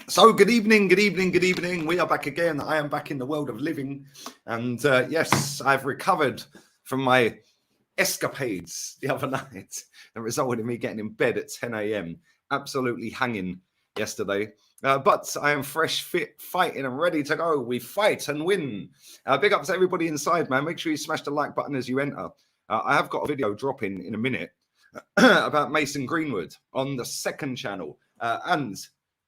So good evening, good evening, good evening. We are back again. I am back in the world of living. And yes, I've recovered from my escapades the other night that resulted in me getting in bed at 10 a.m. Absolutely hanging yesterday. But I am fresh, fit, fighting and ready to go. We fight and win. Big up to everybody inside, man. Make sure you smash the like button as you enter. I have got a video dropping in a minute about Mason Greenwood on the second channel. And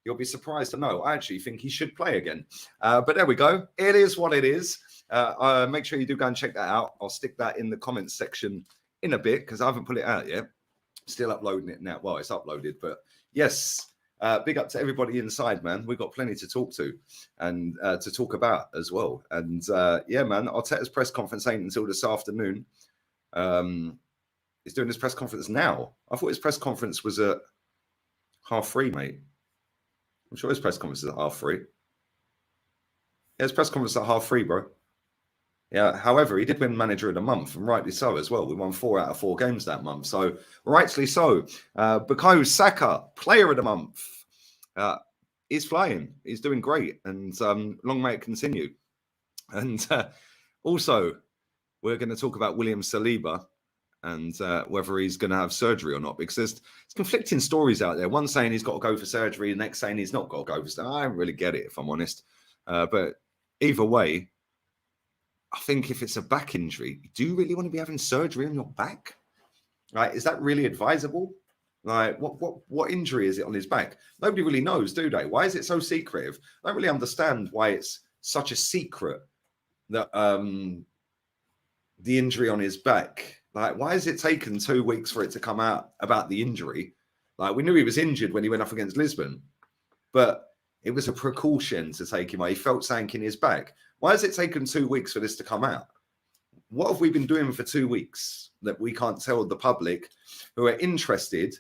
you'll be surprised to know, I actually think he should play again. But there we go. It is what it is. Make sure you do go and check that out. I'll stick that in the comments section in a bit because I haven't put it out yet. Still uploading it now. Well, it's uploaded, but yes, big up to everybody inside, man. We've got plenty to talk to and to talk about as well. And yeah, man, Arteta's press conference ain't until this afternoon. He's doing his press conference now. I thought his press conference was at 3:30, mate. I'm sure his press conference is at 3:30. Yeah, his press conference is at 3:30, bro. Yeah, however, he did win Manager of the Month, and rightly so as well. We won 4 out of 4 games that month, so rightly so. Bukayo Saka, Player of the Month. He's flying. He's doing great, and long may it continue. And also, we're going to talk about William Saliba and whether he's going to have surgery or not, because there's conflicting stories out there. One saying he's got to go for surgery, the next saying he's not got to go for surgery. I don't really get it, if I'm honest. But either way, I think if it's a back injury, do you really want to be having surgery on your back? Right? Is that really advisable? Like, what injury is it on his back? Nobody really knows, do they? Why is it so secretive? I don't really understand why it's such a secret that the injury on his back. Like, why has it taken 2 weeks for it to come out about the injury? Like, we knew he was injured when he went up against Lisbon, but it was a precaution to take him away. He felt something in his back. Why has it taken 2 weeks for this to come out? What have we been doing for 2 weeks that we can't tell the public who are interested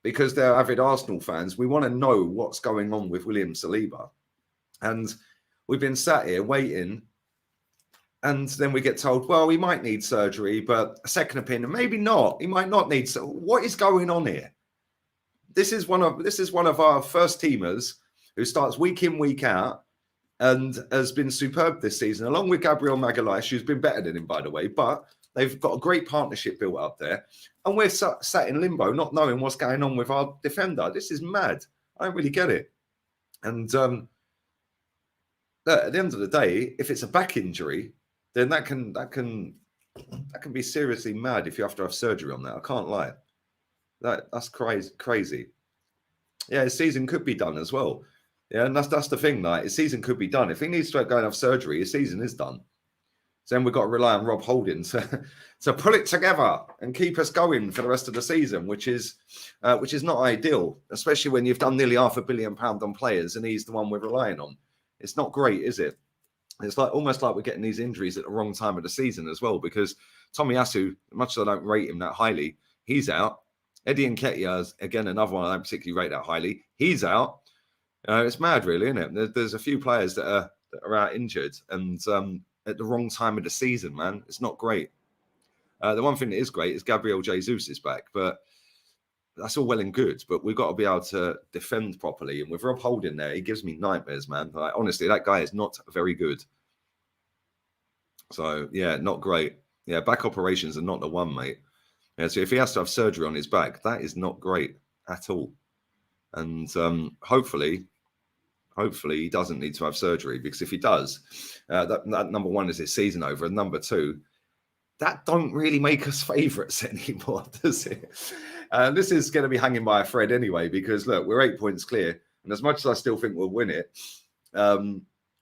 because they're avid Arsenal fans? We want to know what's going on with William Saliba. And we've been sat here waiting. And then we get told, well, he might need surgery, but a second opinion, maybe not. He might not need. So what is going on here? This is one of our first teamers who starts week in, week out, and has been superb this season, along with Gabriel Magalhaes, who's been better than him, by the way. But they've got a great partnership built up there. And we're sat in limbo, not knowing what's going on with our defender. This is mad. I don't really get it. And at the end of the day, if it's a back injury, then that can be seriously mad if you have to have surgery on that. I can't lie. That's crazy. Yeah, his season could be done as well. Yeah, and that's the thing. Like, his season could be done. If he needs to go and have surgery, his season is done. So then we've got to rely on Rob Holding to pull it together and keep us going for the rest of the season, which is not ideal, especially when you've done nearly £500 million on players and he's the one we're relying on. It's not great, is it? It's like almost like we're getting these injuries at the wrong time of the season as well, because Tomiyasu, much as I don't rate him that highly, he's out. Eddie Nketiah is, again, another one I don't particularly rate that highly. He's out. It's mad, really, isn't it? There's a few players that are out injured and at the wrong time of the season, man. It's not great. The one thing that is great is Gabriel Jesus is back, but that's all well and good. But we've got to be able to defend properly. And with Rob Holding there, he gives me nightmares, man. Like, honestly, that guy is not very good. So, yeah, not great. Yeah, back operations are not the one, mate. Yeah, so if he has to have surgery on his back, that is not great at all. And hopefully he doesn't need to have surgery, because if he does, that number one is his season over, and number two, that don't really make us favourites anymore, does it? This is going to be hanging by a thread anyway, because look, we're 8 points clear, and as much as I still think we'll win it,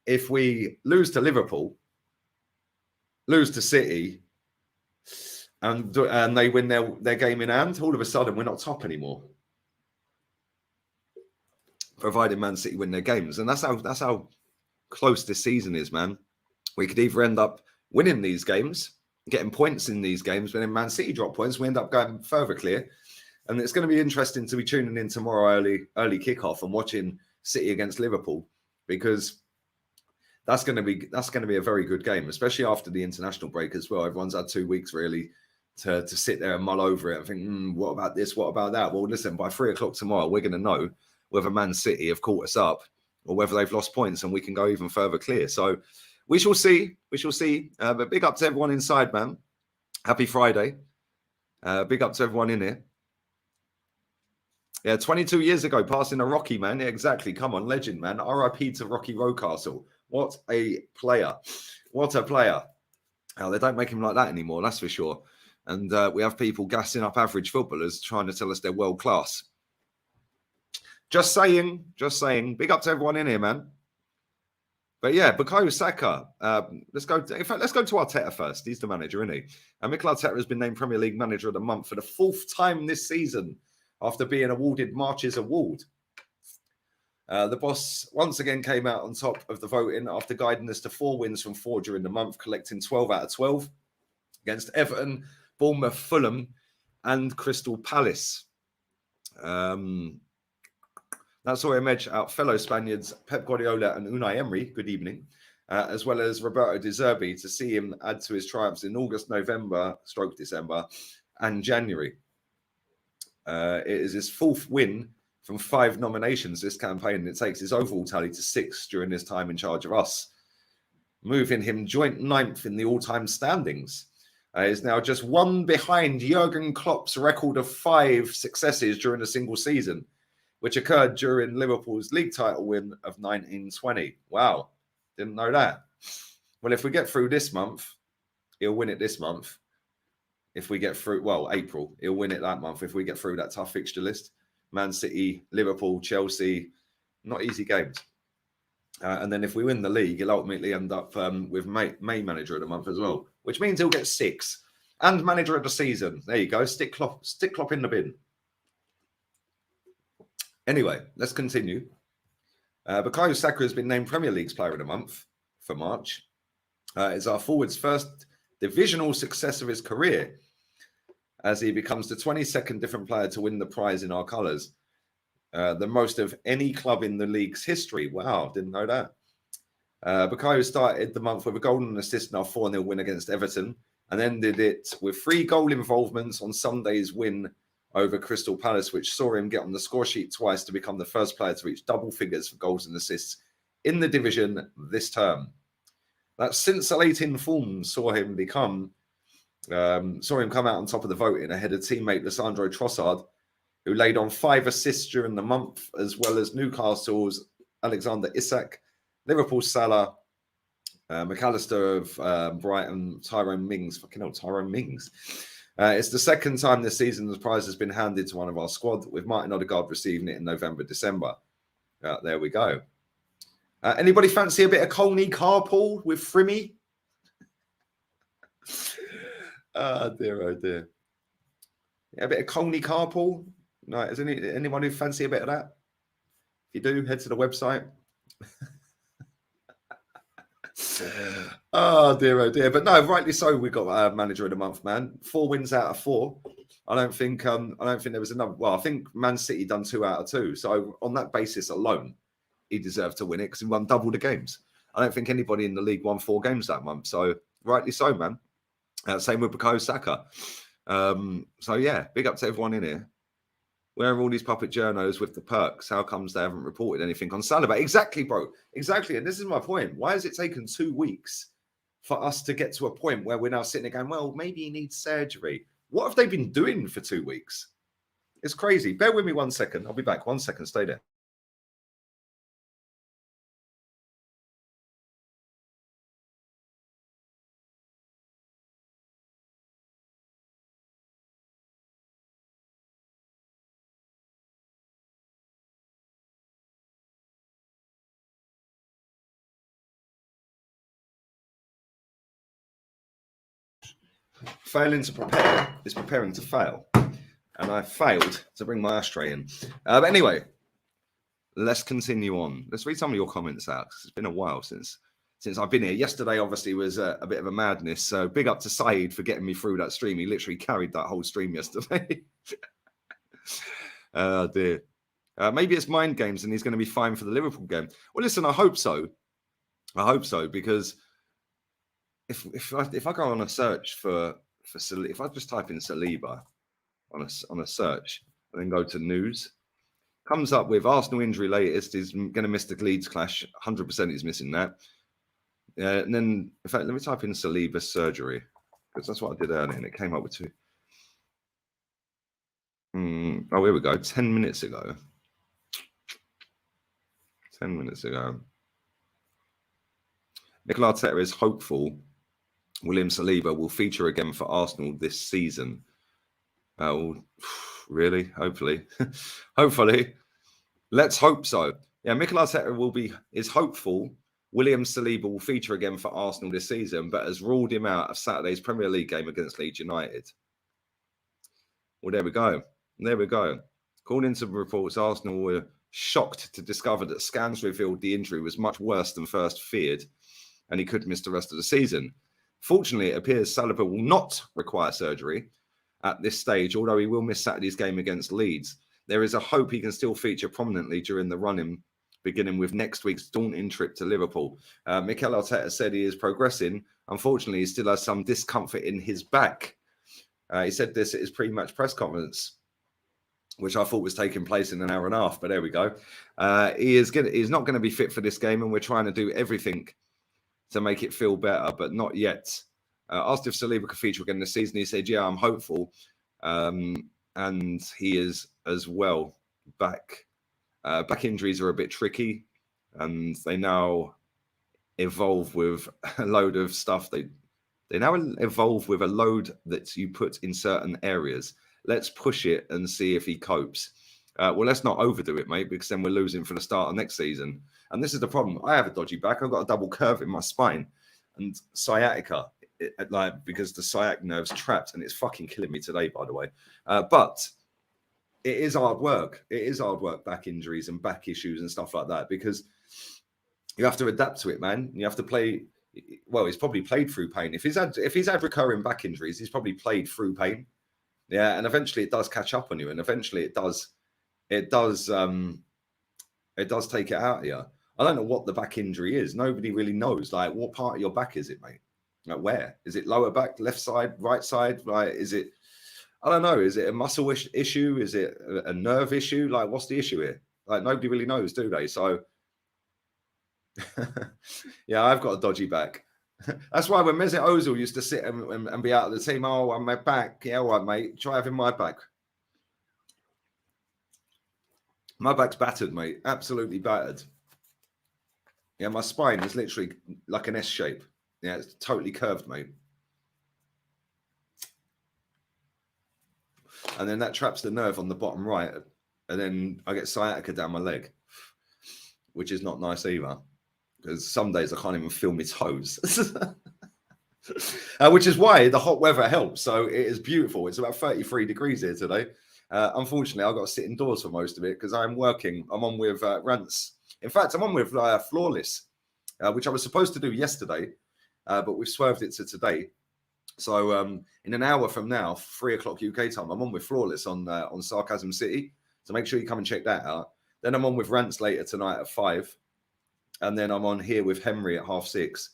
if we lose to Liverpool, lose to City, and they win their game in hand, all of a sudden we're not top anymore, provided Man City win their games. And that's how close this season is, man. We could either end up winning these games, getting points in these games, but then Man City drop points, we end up going further clear. And it's going to be interesting to be tuning in tomorrow early kickoff and watching City against Liverpool, because that's going to be a very good game, especially after the international break as well. Everyone's had 2 weeks really to sit there and mull over it and think, what about this? What about that? Well, listen, by 3 o'clock tomorrow, we're going to know whether Man City have caught us up or whether they've lost points and we can go even further clear. So we shall see. We shall see. But big up to everyone inside, man. Happy Friday. Big up to everyone in here. Yeah, 22 years ago, passing a Rocky, man. Yeah, exactly. Come on, legend, man. RIP to Rocky Rocastle. What a player. What a player. They don't make him like that anymore, that's for sure. And we have people gassing up average footballers trying to tell us they're world class. Just saying. Big up to everyone in here, man. But yeah, Bukayo Saka. Let's go to Arteta first. He's the manager, isn't he? And Mikel Arteta has been named Premier League Manager of the Month for the 4th time this season after being awarded March's award. The boss once again came out on top of the voting after guiding us to 4 wins from 4 during the month, collecting 12 out of 12 against Everton, Bournemouth, Fulham, and Crystal Palace. That saw him edge out fellow Spaniards Pep Guardiola and Unai Emery, good evening, as well as Roberto De Zerbi, to see him add to his triumphs in August, November, December, and January. It is his 4th win from 5 nominations this campaign, and it takes his overall tally to 6 during his time in charge of us, moving him joint 9th in the all-time standings. Is now just 1 behind Jurgen Klopp's record of 5 successes during a single season, which occurred during Liverpool's league title win of 1920. Wow, didn't know that. Well, if we get through this month, he'll win it this month. If we get through, April, he'll win it that month if we get through that tough fixture list. Man City, Liverpool, Chelsea, not easy games. And then if we win the league, he'll ultimately end up with May Manager of the Month as well, which means he'll get 6. And Manager of the Season. There you go. Stick Klopp in the bin. Anyway, let's continue. Bukayo Saka has been named Premier League's Player of the Month for March. It's our forward's first divisional success of his career, as he becomes the 22nd different player to win the prize in our colours. The most of any club in the league's history. Wow, didn't know that. Bukayo started the month with a goal and an assist in our 4-0 win against Everton, and ended it with 3 goal involvements on Sunday's win over Crystal Palace, which saw him get on the score sheet twice to become the first player to reach double figures for goals and assists in the division this term. That scintillating form saw him come out on top of the voting ahead of teammate Lissandro Trossard, who laid on 5 assists during the month, as well as Newcastle's Alexander Isak, Liverpool's Salah, McAllister of Brighton, Tyrone Mings. Fucking hell, Tyrone Mings. It's the 2nd time this season the prize has been handed to one of our squad, with Martin Odegaard receiving it in November, December. There we go. Anybody fancy a bit of Colney carpool with Frimmy? Oh dear. Yeah, a bit of Colney carpool. No, is anyone who fancy a bit of that? If you do, head to the website. Oh dear. But no, rightly so. We got Manager of the Month, man. 4 wins out of 4. I don't think there was another. Well, I think Man City done 2 out of 2. So on that basis alone, he deserved to win it because he won double the games. I don't think anybody in the league won 4 games that month. So rightly so, man. Same with Bukayo Saka. So yeah, big up to everyone in here. Where are all these puppet journos with the perks? How comes they haven't reported anything on Saliba? Exactly, bro. Exactly. And this is my point. Why has it taken 2 weeks for us to get to a point where we're now sitting there going, well, maybe he needs surgery? What have they been doing for 2 weeks? It's crazy. Bear with me 1 second. I'll be back. 1 second. Stay there. Failing to prepare is preparing to fail. And I failed to bring my ashtray in. But anyway, let's continue on. Let's read some of your comments out, because it's been a while since I've been here. Yesterday, obviously, was a bit of a madness. So big up to Saeed for getting me through that stream. He literally carried that whole stream yesterday. Oh, dear. Maybe it's mind games and he's going to be fine for the Liverpool game. Well, listen, I hope so. Because if I go on a search for if I just type in Saliba on a search and then go to news, Comes up with Arsenal injury latest. He's going to miss the Leeds clash. 100% he's missing that. And then, in fact, let me type in Saliba surgery, because that's what I did earlier, and it came up with 2. Oh, here we go. 10 minutes ago. 10 minutes ago. Mikel Arteta is hopeful William Saliba will feature again for Arsenal this season. Really? Hopefully. Hopefully. Let's hope so. Yeah, Mikel Arteta is hopeful William Saliba will feature again for Arsenal this season, but has ruled him out of Saturday's Premier League game against Leeds United. Well, there we go. There we go. According to reports, Arsenal were shocked to discover that scans revealed the injury was much worse than first feared, and he could miss the rest of the season. Fortunately, it appears Saliba will not require surgery at this stage, although he will miss Saturday's game against Leeds. There is a hope he can still feature prominently during the run-in, beginning with next week's daunting trip to Liverpool. Mikel Arteta said he is progressing. Unfortunately, he still has some discomfort in his back. He said this at his pre-match press conference, which I thought was taking place in an hour and a half, but there we go. He's not going to be fit for this game, and we're trying to do everything to make it feel better, but not yet. Asked if Saliba could feature again this season, he said, yeah, I'm hopeful. And he is as well. Back injuries are a bit tricky, and they now evolve with a load of stuff. They now evolve with a load that you put in certain areas. Let's push it and see if he copes. Well, let's not overdo it, mate, because then we're losing for the start of next season. And this is the problem. I have a dodgy back. I've got a double curve in my spine and sciatica, because the sciatic nerve's trapped, and it's fucking killing me today, by the way. But it is hard work. It is hard work, back injuries and back issues and stuff like that, because you have to adapt to it, man. You have to play. Well, he's probably played through pain. If he's had recurring back injuries, he's probably played through pain. Yeah, and eventually it does catch up on you, and eventually it does take it out of you. I don't know what the back injury is. Nobody really knows. Like, what part of your back is it, mate? Like, where is it? Lower back, left side, right side? Like, is it? I don't know. Is it a muscle issue? Is it a nerve issue? Like, what's the issue here? Like, nobody really knows, do they? So, yeah, I've got a dodgy back. That's why when Mesut Ozil used to sit and be out of the team, oh, I'm my back. Yeah, all right, mate. Try having my back. My back's battered, mate. Absolutely battered. Yeah, my spine is literally like an S shape. Yeah, it's totally curved, mate. And then that traps the nerve on the bottom right. And then I get sciatica down my leg, which is not nice either. Because some days I can't even feel my toes. Which is why the hot weather helps. So it is beautiful. It's about 33 degrees here today. Unfortunately, I've got to sit indoors for most of it because I'm working. I'm on with Rants. In fact, I'm on with Flawless, which I was supposed to do yesterday, but we've swerved it to today. So in an hour from now, 3 o'clock UK time, I'm on with Flawless on Sarcasm City. So make sure you come and check that out. Then I'm on with Rants later tonight at 5. And then I'm on here with Henry at 6:30.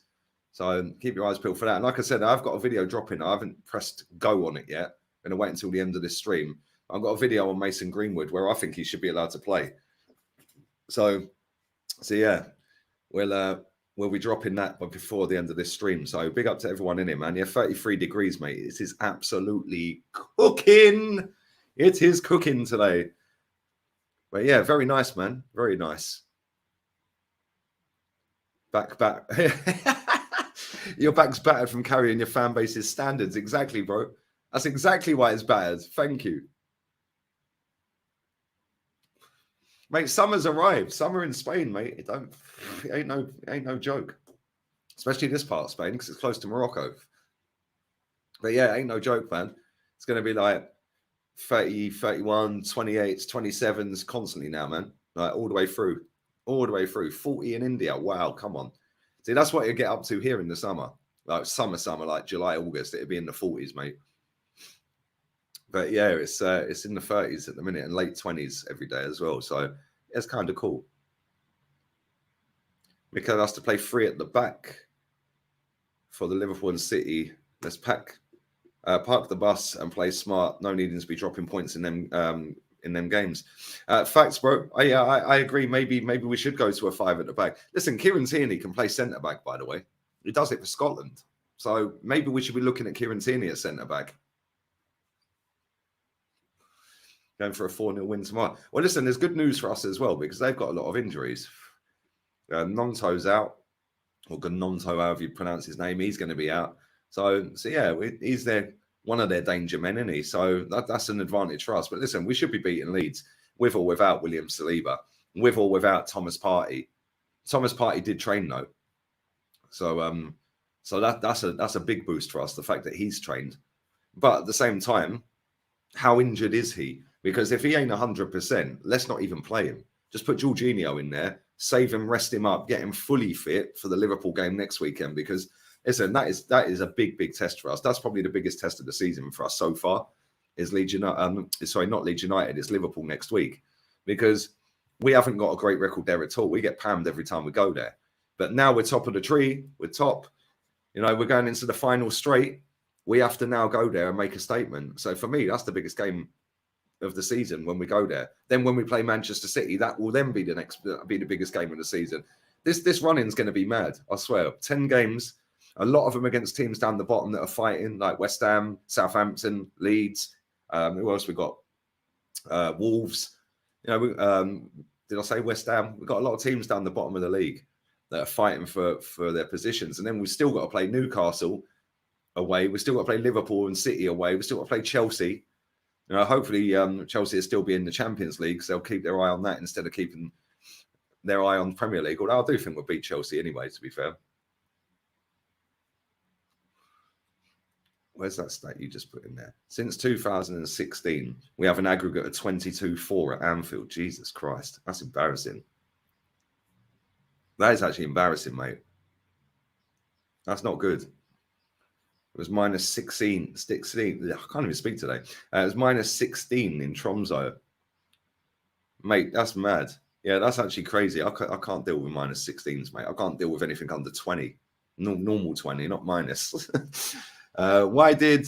So keep your eyes peeled for that. And like I said, I've got a video dropping. I haven't pressed go on it yet. I'm going to wait until the end of this stream. I've got a video on Mason Greenwood where I think he should be allowed to play. So yeah, we'll be dropping that before the end of this stream. So big up to everyone in it, man. Yeah, 33 degrees, mate. It is absolutely cooking. It is cooking today. But yeah, very nice, man. Very nice. Back. Your back's battered from carrying your fan base's standards. Exactly, bro. That's exactly why it's battered. Thank you. Mate, summer's arrived. Summer in Spain, mate. It ain't no joke. Especially this part of Spain, because it's close to Morocco. But yeah, ain't no joke, man. It's going to be like 30, 31, 28s, 27s constantly now, man. Like all the way through. 40 in India. Wow, come on. See, that's what you get up to here in the summer. Like summer, like July, August, it'd be in the 40s, mate. But yeah, it's in the 30s at the minute and late 20s every day as well. So it's kind of cool. Mikel has to play 3 at the back for the Liverpool and City. Let's park the bus and play smart. No needing to be dropping points in them in them games. Facts, bro. I agree. Maybe we should go to a 5 at the back. Listen, Kieran Tierney can play centre back, by the way. He does it for Scotland. So maybe we should be looking at Kieran Tierney at centre back. Going for a 4-0 win tomorrow. Well, listen, there's good news for us as well because they've got a lot of injuries. Nonto's out, or Gnonto, however you pronounce his name, he's going to be out. So yeah, he's one of their danger men, isn't he? So that's an advantage for us. But listen, we should be beating Leeds with or without William Saliba, with or without Thomas Partey. Thomas Partey did train though, so that's a big boost for us. The fact that he's trained, but at the same time, how injured is he? Because if he ain't 100%, let's not even play him. Just put Jorginho in there, save him, rest him up, get him fully fit for the Liverpool game next weekend. Because listen, that is a big test for us. That's probably the biggest test of the season for us so far. Is Leeds United? Sorry, not Leeds United. It's Liverpool next week, because we haven't got a great record there at all. We get pammed every time we go there. But now we're top of the tree. We're top. We're going into the final straight. We have to now go there and make a statement. So for me, that's the biggest game of the season when we go there. Then when we play Manchester City, that will then be the biggest game of the season. This run-in is going to be mad, I swear. 10 games, a lot of them against teams down the bottom that are fighting, like West Ham, Southampton, Leeds. Who else we got? Wolves. Did I say West Ham? We've got a lot of teams down the bottom of the league that are fighting for their positions. And then we've still got to play Newcastle away. We've still got to play Liverpool and City away. We've still got to play Chelsea. Hopefully Chelsea will still be in the Champions League, so they'll keep their eye on that instead of keeping their eye on Premier League. Although I do think we'll beat Chelsea anyway, to be fair. Where's that stat you just put in there? Since 2016, we have an aggregate of 22-4 at Anfield. Jesus Christ, that's embarrassing. That is actually embarrassing, mate. That's not good. It was minus 16. I can't even speak today. It was minus 16 in Tromsø. Mate, that's mad. Yeah, that's actually crazy. I can't deal with minus 16s, mate. I can't deal with anything under 20. Normal 20, not minus. Why did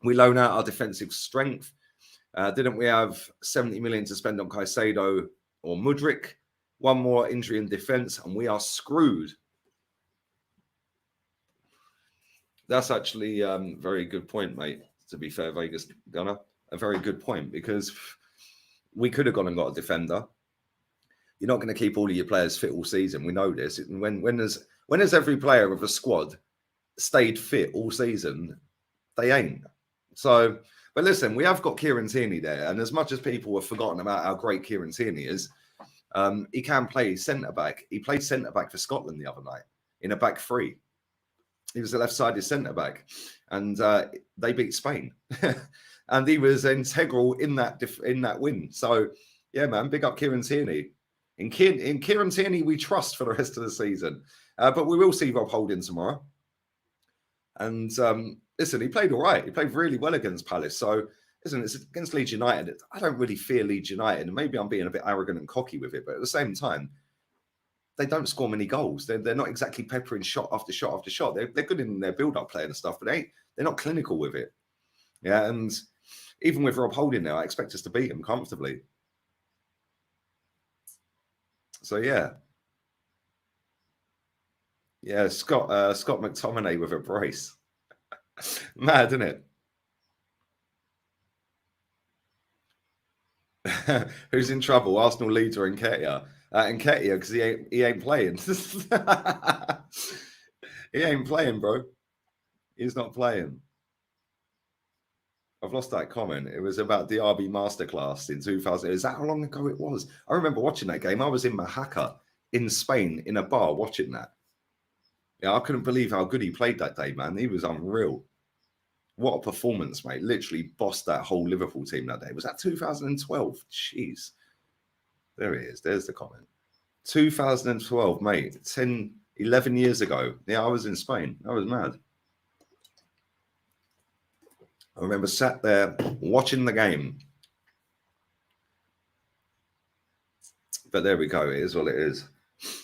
we loan out our defensive strength? Didn't we have 70 million to spend on Caicedo or Mudryk? One more injury in defense, and we are screwed. That's actually a very good point, mate. To be fair, Vegas Gunner, a very good point, because we could have gone and got a defender. You're not going to keep all of your players fit all season. We know this. When has every player of a squad stayed fit all season? They ain't. So, but listen, we have got Kieran Tierney there, and as much as people have forgotten about how great Kieran Tierney is, he can play centre back. He played centre back for Scotland the other night in a back three. He was a left-sided centre-back, and they beat Spain. And he was integral in that win. So, yeah, man, big up Kieran Tierney. In Kieran Tierney, we trust for the rest of the season. But we will see Rob Holding tomorrow. And listen, he played all right. He played really well against Palace. So, listen, it's against Leeds United. I don't really fear Leeds United. And maybe I'm being a bit arrogant and cocky with it. But at the same time, they don't score many goals. They're not exactly peppering shot after shot after shot. They're good in their build-up play and stuff, but they're not clinical with it. Yeah, and even with Rob Holding now, I expect us to beat him comfortably. So yeah, Scott McTominay with a brace. Mad, isn't it? Who's in trouble? Arsenal, Leeds, or Nketiah? Nketiah, because he ain't playing. He ain't playing, bro. He's not playing. I've lost that comment. It was about the RB Masterclass in 2000. Is that how long ago it was? I remember watching that game. I was in Majaca in Spain in a bar watching that. Yeah, I couldn't believe how good he played that day, man. He was unreal. What a performance, mate. Literally bossed that whole Liverpool team that day. Was that 2012? Jeez. There he is. There's the comment. 2012, mate. 11 years ago. Yeah, I was in Spain. I was mad. I remember sat there watching the game. But there we go. It is what it is.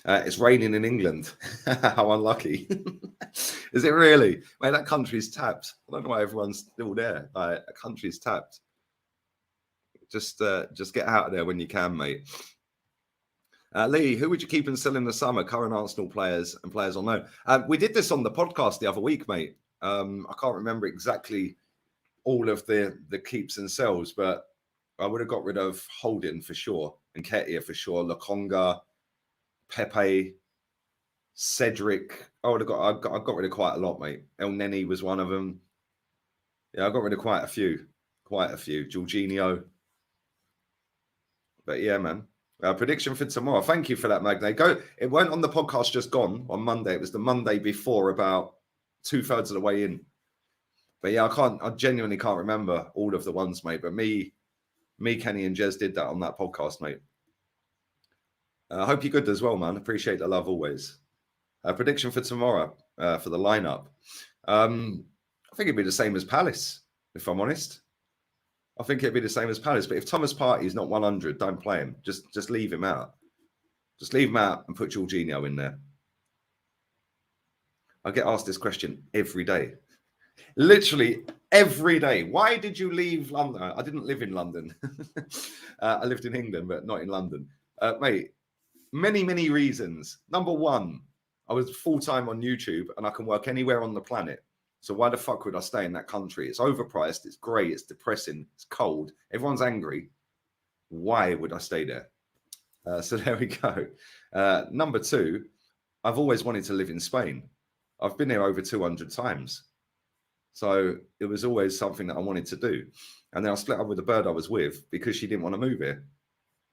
It's raining in England. How unlucky. Is it really? Mate, that country's tapped. I don't know why everyone's still there. A country's tapped. Just get out of there when you can, mate. Lee, who would you keep and sell in the summer? Current Arsenal players and players on loan. We did this on the podcast the other week, mate. I can't remember exactly all of the keeps and sells, but I would have got rid of Holding for sure, and Nketiah for sure, Lokonga, Pepe, Cedric. I got rid of quite a lot, mate. El Neni was one of them. Yeah, I got rid of quite a few. Jorginho. But yeah, man. Prediction for tomorrow. Thank you for that, Magne. It went on the podcast just gone on Monday. It was the Monday before, about 2/3 of the way in. But yeah, I genuinely can't remember all of the ones, mate. But me, Kenny, and Jez did that on that podcast, mate. I hope you're good as well, man. Appreciate the love always. Prediction for tomorrow for the lineup. I think it'd be the same as Palace, if I'm honest. I think it'd be the same as Palace. But if Thomas Partey is not 100, don't play him. Just leave him out. Just leave him out and put Jorginho in there. I get asked this question every day. Literally every day. Why did you leave London? I didn't live in London. I lived in England, but not in London. Mate, many reasons. Number one, I was full-time on YouTube and I can work anywhere on the planet. So why the fuck would I stay in that country? It's overpriced. It's grey. It's depressing. It's cold. Everyone's angry. Why would I stay there? So there we go. Number two, I've always wanted to live in Spain. I've been there over 200 times. So it was always something that I wanted to do. And then I split up with the bird I was with because she didn't want to move here.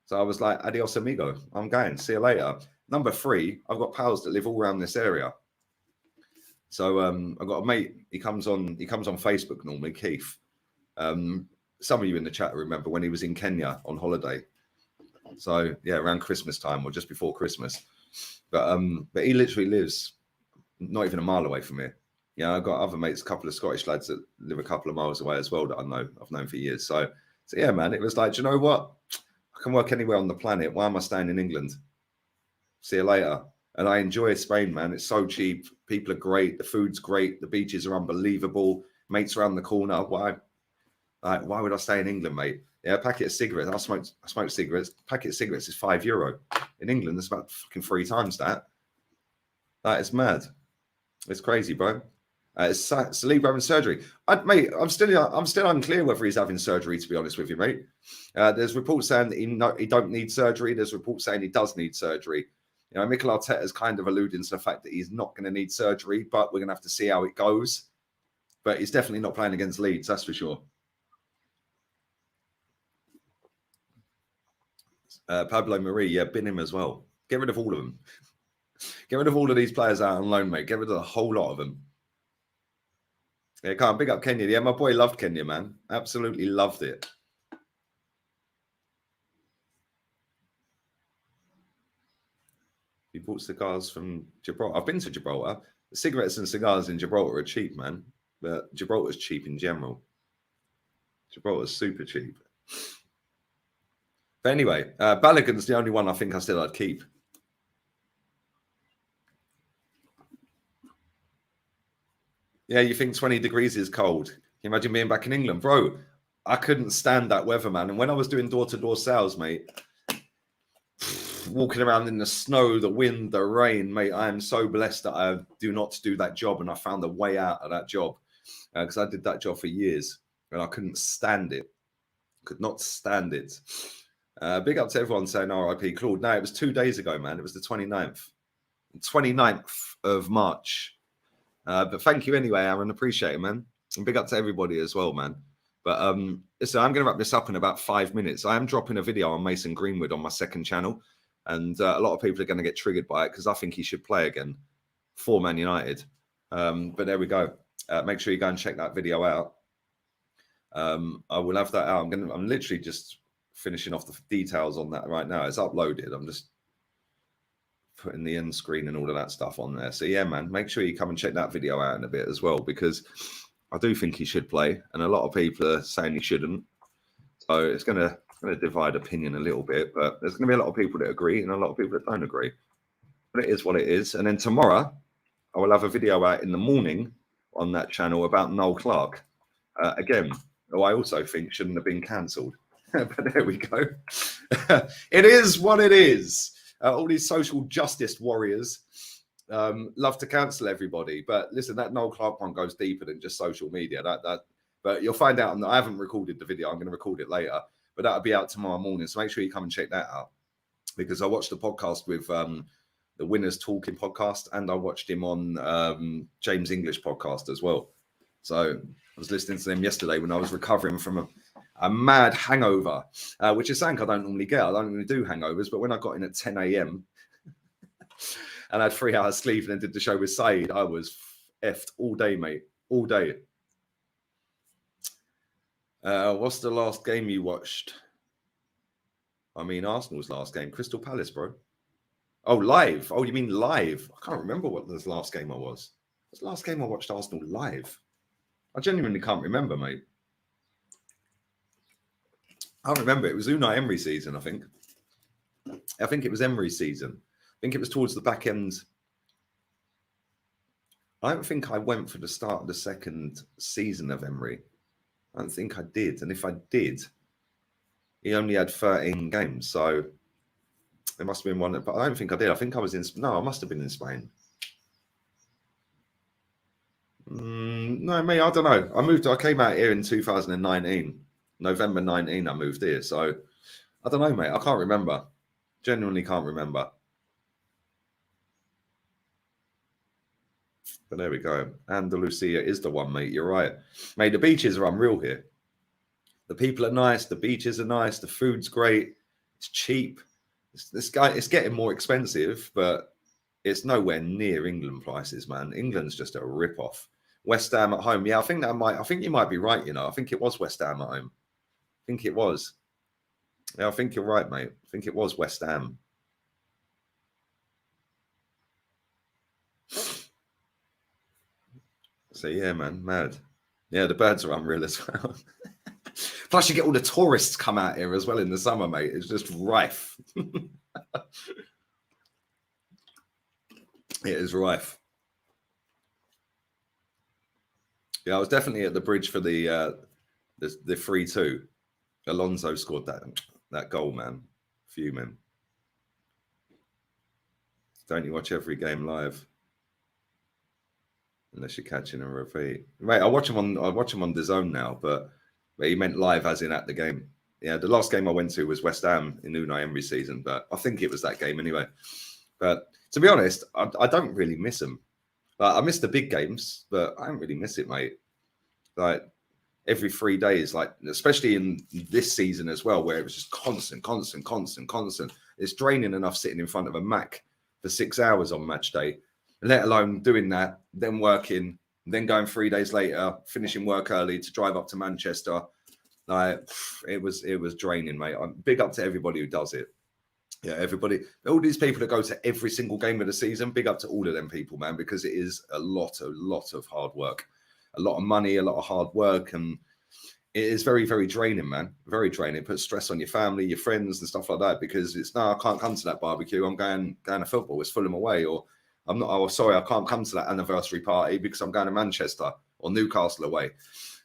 So I was like, adios amigo. I'm going. See you later. Number three, I've got pals that live all around this area. So I've got a mate. He comes on Facebook normally, Keith. Some of you in the chat remember when he was in Kenya on holiday. So yeah, around Christmas time or just before Christmas. But he literally lives not even a mile away from here. Yeah, I've got other mates, a couple of Scottish lads that live a couple of miles away as well that I've known for years. So yeah, man, it was like, do you know what? I can work anywhere on the planet. Why am I staying in England? See you later. And I enjoy Spain, man. It's so cheap. People are great. The food's great. The beaches are unbelievable. Mates around the corner. Why would I stay in England, mate? Yeah, a packet of cigarettes. I smoke cigarettes. A packet of cigarettes is €5. In England, it's about fucking 3 times that. That is mad. It's crazy, bro. It's Saliba having surgery. Mate, I'm still unclear whether he's having surgery, to be honest with you, mate. There's reports saying that he don't need surgery. There's reports saying he does need surgery. You know, Mikel Arteta is kind of alluding to the fact that he's not going to need surgery, but we're going to have to see how it goes. But he's definitely not playing against Leeds, that's for sure. Pablo Marie, yeah, bin him as well. Get rid of all of them. Get rid of all of these players out on loan, mate. Get rid of a whole lot of them. Yeah, can't big up Kenya. Yeah, my boy loved Kenya, man. Absolutely loved it. He bought cigars from Gibraltar. I've been to Gibraltar. The cigarettes and cigars in Gibraltar are cheap, man. But Gibraltar's cheap in general. Gibraltar's super cheap. But anyway, Balogun's the only one I think I'd keep. Yeah, you think 20 degrees is cold. Can you imagine being back in England? Bro, I couldn't stand that weather, man. And when I was doing door-to-door sales, mate, walking around in the snow, the wind, the rain, mate, I am so blessed that I do not do that job. And I found a way out of that job because I did that job for years and I couldn't stand it. Could not stand it. Big up to everyone saying RIP Claude. No, it was 2 days ago, man. It was the 29th of March. But thank you anyway, Aaron. Appreciate it, man. And big up to everybody as well, man. But listen, I'm going to wrap this up in about 5 minutes. I am dropping a video on Mason Greenwood on my second channel. And a lot of people are going to get triggered by it because I think he should play again for Man United. But there we go. Make sure you go and check that video out. I will have that out. I'm literally just finishing off the details on that right now. It's uploaded. I'm just putting the end screen and all of that stuff on there. So yeah, man, make sure you come and check that video out in a bit as well, because I do think he should play, and a lot of people are saying he shouldn't. So it's going to divide opinion a little bit, but there's going to be a lot of people that agree and a lot of people that don't agree. But it is what it is. And then tomorrow, I will have a video out in the morning on that channel about Noel Clark. Again, who I also think shouldn't have been cancelled. But there we go. It is what it is. All these social justice warriors love to cancel everybody. But listen, that Noel Clark one goes deeper than just social media. But you'll find out. I haven't recorded the video. I'm going to record it later. But that'll be out tomorrow morning. So make sure you come and check that out. Because I watched the podcast with the Winners Talking podcast, and I watched him on James English podcast as well. So I was listening to them yesterday when I was recovering from a mad hangover, which is something I don't normally get. I don't really do hangovers, but when I got in at 10 a.m. and I had 3 hours sleep and then did the show with Saeed, I was effed all day, mate. All day. What's the last game you watched? I mean, Arsenal's last game. Crystal Palace, bro. Oh, live. Oh, you mean live? I can't remember what the last game I was. What's the last game I watched Arsenal live? I genuinely can't remember, mate. I don't remember. It was Unai Emery season, I think. I think it was Emery's season. I think it was towards the back end. I don't think I went for the start of the second season of Emery. I don't think I did. And if I did, he only had 13 games. So it must have been one. But I don't think I did. I think I was in. No, I must have been in Spain. No, me, I don't know. I came out here in 2019. November 19, I moved here. So I don't know, mate. I can't remember. Genuinely can't remember. But there we go. Andalusia is the one, mate. You're right. Mate, the beaches are unreal here. The people are nice. The beaches are nice. The food's great. It's cheap. It's getting more expensive, but it's nowhere near England prices, man. England's just a rip-off. West Ham at home. Yeah, I think you might be right, you know. I think it was West Ham at home. I think it was. Yeah, I think you're right, mate. I think it was West Ham. So yeah, man, mad. Yeah, the birds are unreal as well. Plus, you get all the tourists come out here as well in the summer, mate. It's just rife. It is rife. Yeah, I was definitely at the bridge for the 3-2. Alonso scored that goal, man. Fuming. Don't you watch every game live? Unless you're catching a repeat. Mate, I watch him on DAZN now, but he meant live as in at the game. Yeah, the last game I went to was West Ham in Unai Emery season, but I think it was that game anyway. But to be honest, I don't really miss them. I miss the big games, but I don't really miss it, mate. Like every 3 days, like especially in this season as well, where it was just constant. It's draining enough sitting in front of a Mac for 6 hours on match day, let alone doing that, then working, then going 3 days later, finishing work early to drive up to Manchester. Like it was draining, mate. Big up to everybody who does it. Yeah, everybody, all these people that go to every single game of the season, big up to all of them people, man, because it is a lot of hard work, a lot of money, a lot of hard work, and it is very, very draining, man. Very draining. It puts stress on your family, your friends, and stuff like that, because it's no, I can't come to that barbecue. I'm going to football. It's Fulham away, or I'm not. Oh, sorry, I can't come to that anniversary party because I'm going to Manchester or Newcastle away.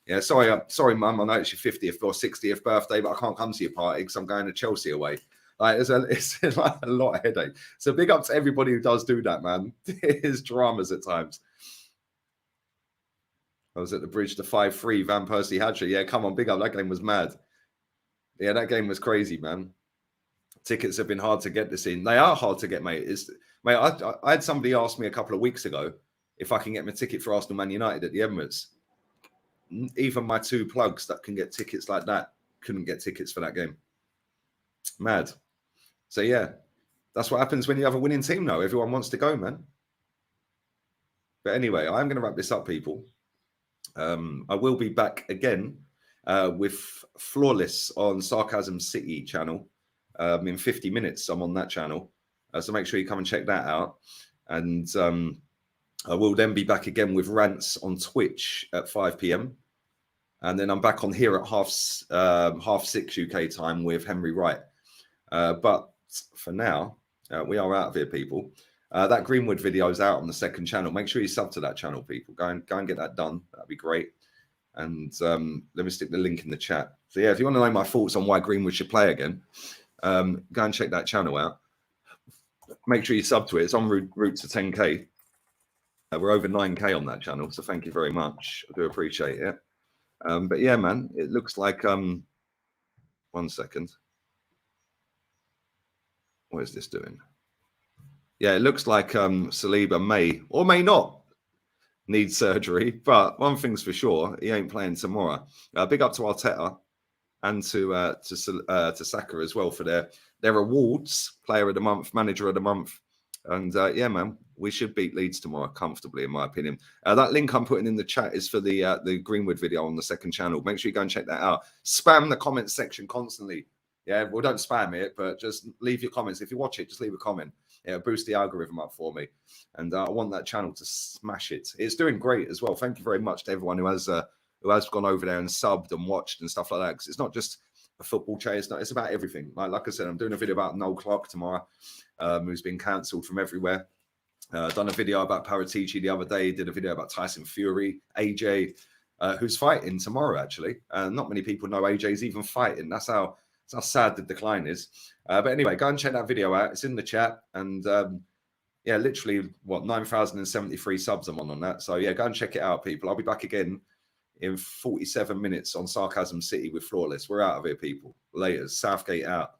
Yeah, sorry, mum. I know it's your 50th or 60th birthday, but I can't come to your party because I'm going to Chelsea away. Like it's like a lot of headache. So big up to everybody who does do that, man. It is dramas at times. I was at the bridge, the 5-3 Van Persie hat-trick. Yeah, come on, big up. That game was mad. Yeah, that game was crazy, man. Tickets have been hard to get this in. They are hard to get, mate. I had somebody ask me a couple of weeks ago if I can get my ticket for Arsenal Man United at the Emirates. Even my two plugs that can get tickets like that couldn't get tickets for that game. Mad. So, yeah, that's what happens when you have a winning team now. Everyone wants to go, man. But anyway, I'm going to wrap this up, people. I will be back again with Flawless on Sarcasm City channel in 50 minutes. I'm on that channel. So make sure you come and check that out. And I will then be back again with Rants on Twitch at 5 p.m. And then I'm back on here at half 6 UK time with Henry Wright. But for now, we are out of here, people. That Greenwood video is out on the second channel. Make sure you sub to that channel, people. Go and get that done. That'd be great. And let me stick the link in the chat. So yeah, if you want to know my thoughts on why Greenwood should play again, go and check that channel out. Make sure you sub to it. It's on route to 10k. We're over 9k on that channel, so thank you very much. I do appreciate it. But yeah, man, it looks like 1 second. What is this doing? Yeah, it looks like Saliba may or may not need surgery, but one thing's for sure, he ain't playing tomorrow. Big up to Arteta and to Saka as well for their awards, Player of the Month, Manager of the Month, and yeah, man, we should beat Leeds tomorrow comfortably, in my opinion. That link I'm putting in the chat is for the Greenwood video on the second channel. Make sure you go and check that out. Spam the comments section constantly. Yeah, well, don't spam it, but just leave your comments. If you watch it, just leave a comment. Yeah, boost the algorithm up for me. And I want that channel to smash it. It's doing great as well. Thank you very much to everyone who has gone over there and subbed and watched and stuff like that. Because it's not just a football chase. It's about everything. Like I said, I'm doing a video about Noel Clark tomorrow, who's been cancelled from everywhere. Done a video about Paratici the other day. Did a video about Tyson Fury, AJ, who's fighting tomorrow, actually. Not many people know AJ's even fighting. That's how sad the decline is. But anyway, go and check that video out. It's in the chat. And yeah, literally, 9,073 subs I'm on that. So yeah, go and check it out, people. I'll be back again in 47 minutes on Sarcasm City with Flawless. We're out of here, people. Later. Southgate out.